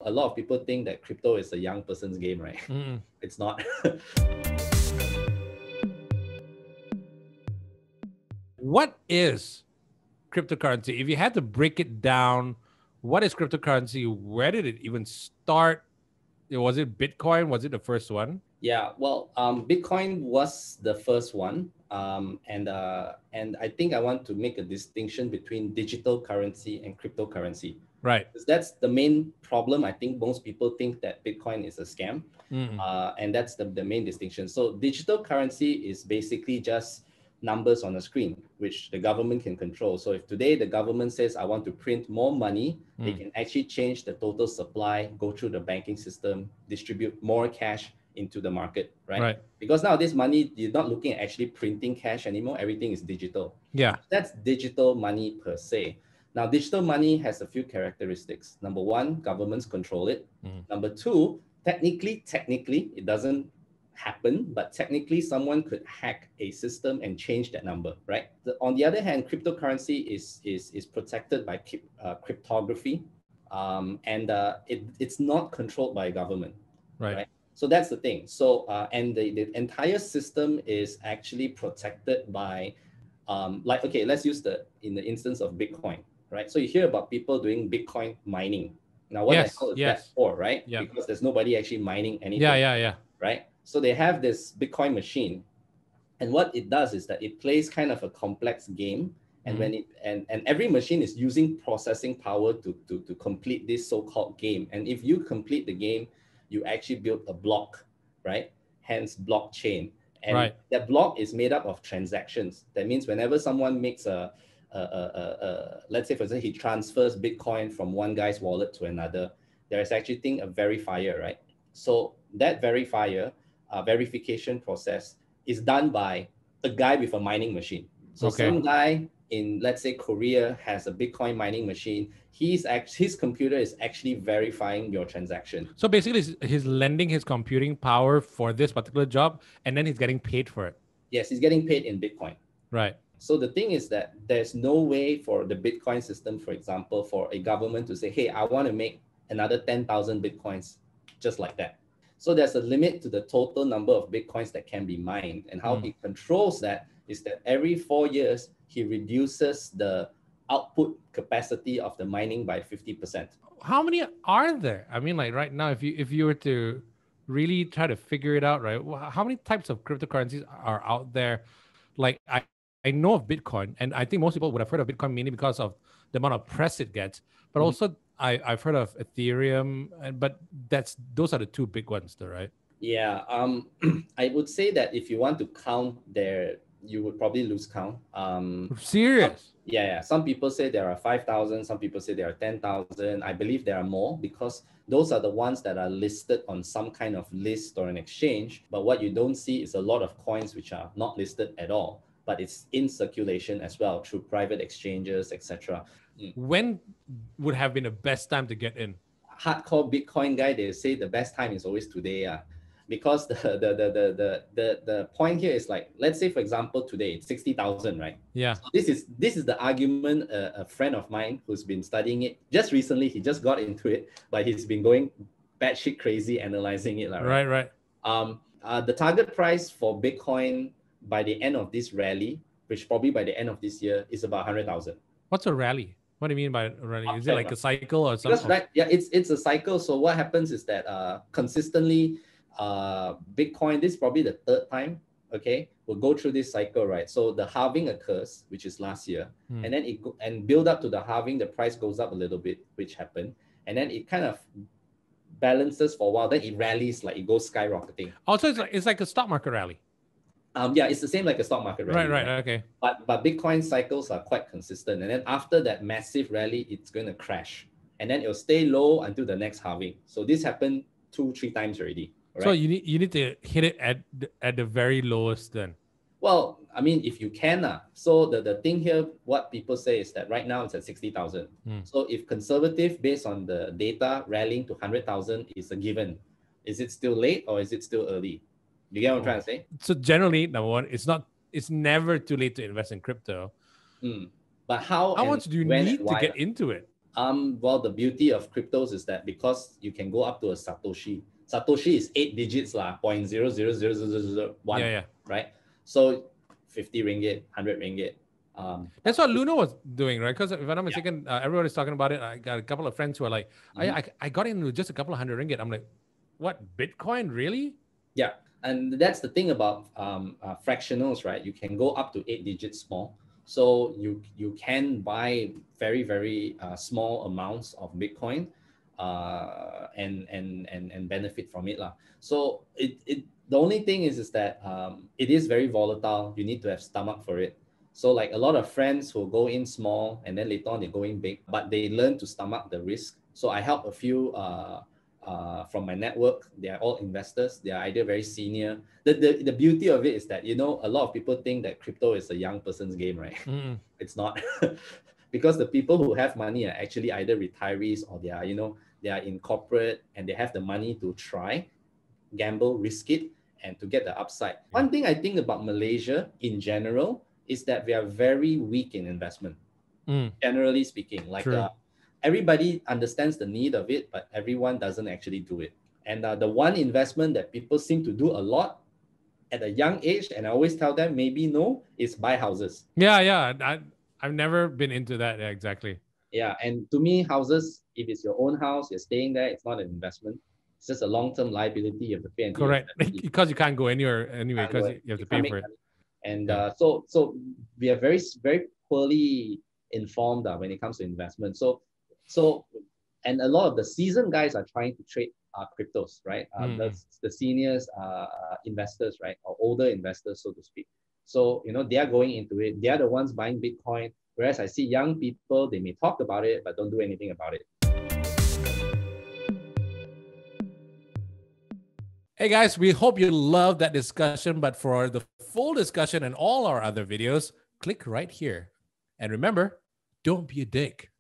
A lot of people think that crypto is a young person's game, right? It's not. What is cryptocurrency? If you had to break it down, what is cryptocurrency? Where did it even start? Was it Bitcoin? Was it the first one? Yeah, well, Bitcoin was the first one, and I think I want to make a distinction between digital currency and cryptocurrency. Right. Because that's the main problem. I think most people think that Bitcoin is a scam, and that's the main distinction. So digital currency is basically just numbers on a screen, which the government can control. So if today the government says, I want to print more money, they can actually change the total supply, go through the banking system, distribute more cash into the market, right? Because nowadays money, you're not looking at actually printing cash anymore. Everything is digital. Yeah. That's digital money per se. Now, digital money has a few characteristics. Number one, governments control it. Number two, technically, it doesn't happen, but technically someone could hack a system and change that number, right? On the other hand, cryptocurrency is protected by cryptography, and it's not controlled by government, right? So that's the thing. So and the entire system is actually protected by, like, okay, let's use in the instance of Bitcoin, right? So you hear about people doing Bitcoin mining. Now, what the hell is that for, right? Because there's nobody actually mining anything. Yeah. Right? So they have this Bitcoin machine, and what it does is that it plays kind of a complex game, and when it and every machine is using processing power to complete this so-called game. And if you complete the game, you actually build a block, right? Hence blockchain. And that block is made up of transactions. That means whenever someone makes let's say for example, he transfers Bitcoin from one guy's wallet to another, there is actually a verifier, right? So that verification process is done by a guy with a mining machine. So some guy in, let's say, Korea has a Bitcoin mining machine. His computer is actually verifying your transaction. So basically, he's lending his computing power for this particular job, and then he's getting paid for it. Yes, he's getting paid in Bitcoin. Right. So the thing is that there's no way for the Bitcoin system, for example, for a government to say, hey, I want to make another 10,000 Bitcoins just like that. So there's a limit to the total number of Bitcoins that can be mined. And how he controls that is that every 4 years, he reduces the output capacity of the mining by 50%. How many are there? I mean, like right now, if you were to really try to figure it out, right? How many types of cryptocurrencies are out there? Like I know of Bitcoin, and I think most people would have heard of Bitcoin mainly because of the amount of press it gets. But also, I've heard of Ethereum, but those are the two big ones, though, right? Yeah, I would say that if you want to count there, you would probably lose count. Serious? Yeah. Some people say there are 5,000. Some people say there are 10,000. I believe there are more because those are the ones that are listed on some kind of list or an exchange. But what you don't see is a lot of coins which are not listed at all, but it's in circulation as well through private exchanges, etc. When would have been the best time to get in? Hardcore Bitcoin guy, they say the best time is always today. Because the point here is like, let's say, for example, today it's 60,000, right? Yeah. So this is the argument. A friend of mine who's been studying it just recently, he just got into it, but he's been going batshit crazy analyzing it. Right. The target price for Bitcoin by the end of this rally, which probably by the end of this year, is about 100,000. What's a rally? What do you mean by a rally? Is it like a cycle or something? Right, yeah, it's a cycle. So what happens is that consistently, Bitcoin, this is probably the third time, okay, we'll go through this cycle, right? So the halving occurs, which is last year, and then and build up to the halving, the price goes up a little bit, which happened, and then it kind of balances for a while, then it rallies, like it goes skyrocketing. Also, it's like a stock market rally. Yeah, it's the same like a stock market rally. Right, okay. But Bitcoin cycles are quite consistent, and then after that massive rally, it's going to crash, and then it'll stay low until the next halving. So this happened 2-3 times already. Right? So you need to hit it at the very lowest then. Well, I mean, if you can. So the thing here, what people say is that right now it's at 60,000. So if conservative, based on the data, rallying to 100,000 is a given. Is it still late or is it still early? You get what I'm trying to say? So generally, number one, it's never too late to invest in crypto. But how much do you need to get into it? Well, the beauty of cryptos is that because you can go up to a Satoshi. Satoshi is 8 digits lah, 0.000001, Yeah. right? So 50 ringgit, 100 ringgit. That's what Luna was doing, right? Because if I'm not mistaken, everybody's talking about it. I got a couple of friends who are like, I got into just a couple of hundred ringgit. I'm like, what, Bitcoin, really? Yeah, and that's the thing about fractionals, right? You can go up to 8 digits small. So you can buy very, very small amounts of Bitcoin and benefit from it lah. So the only thing is that it is very volatile. You need to have stomach for it. So like a lot of friends who go in small and then later on they go in big, but they learn to stomach the risk. So I help a few from my network. They are all investors. They are either very senior. The beauty of it is that, you know, a lot of people think that crypto is a young person's game, right? It's not. Because the people who have money are actually either retirees or they are, you know, they are in corporate and they have the money to try, gamble, risk it, and to get the upside. One thing I think about Malaysia in general is that we are very weak in investment, generally speaking. Like everybody understands the need of it, but everyone doesn't actually do it. And the one investment that people seem to do a lot at a young age, and I always tell them maybe no, is buy houses. Yeah. I've never been into that. Yeah, exactly. Yeah, and to me, houses, if it's your own house, you're staying there, it's not an investment. It's just a long-term liability you have to pay. Into correct. Because you can't go anywhere anyway, because you have to pay for it. Money. And so we are very, very poorly informed when it comes to investment. So and a lot of the seasoned guys are trying to trade cryptos, right? The seniors investors, right? Or older investors, so to speak. So, you know, they are going into it. They are the ones buying Bitcoin. Whereas I see young people, they may talk about it, but don't do anything about it. Hey guys, we hope you loved that discussion. But for the full discussion and all our other videos, click right here. And remember, don't be a dick.